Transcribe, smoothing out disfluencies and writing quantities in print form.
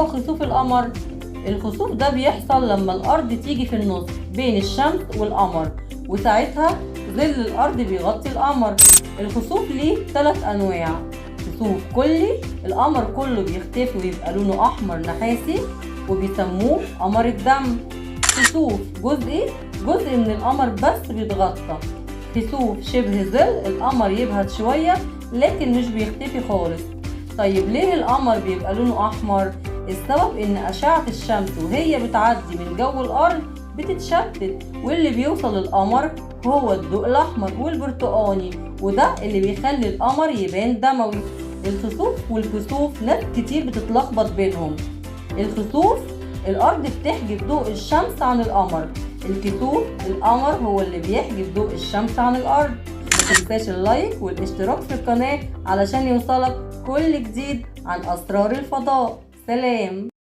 هو خسوف القمر؟ الخسوف ده بيحصل لما الأرض تيجي في النص بين الشمس والقمر، وساعتها ظل الأرض بيغطي القمر. الخسوف ليه 3 أنواع: خسوف كلي، القمر كله بيختفي ويبقى لونه أحمر نحاسي وبيسموه قمر الدم. خسوف جزئي، جزء من القمر بس بيتغطى. خسوف شبه ظل، القمر يبهت شوية لكن مش بيختفي خالص. طيب ليه القمر بيبقى لونه أحمر؟ السبب إن أشعة الشمس وهي بتعدي من جو الأرض بتتشتت، واللي بيوصل للقمر هو الضوء الأحمر والبرتقاني، وده اللي بيخلي القمر يبان دموي. الخسوف والكسوف ناس كتير بتتلخبط بينهم. الخسوف الأرض بتحجب ضوء الشمس عن القمر، الكسوف القمر هو اللي بيحجب ضوء الشمس عن الأرض. متنساش اللايك والاشتراك في القناة علشان يوصلك كل جديد عن أسرار الفضاء. سلام.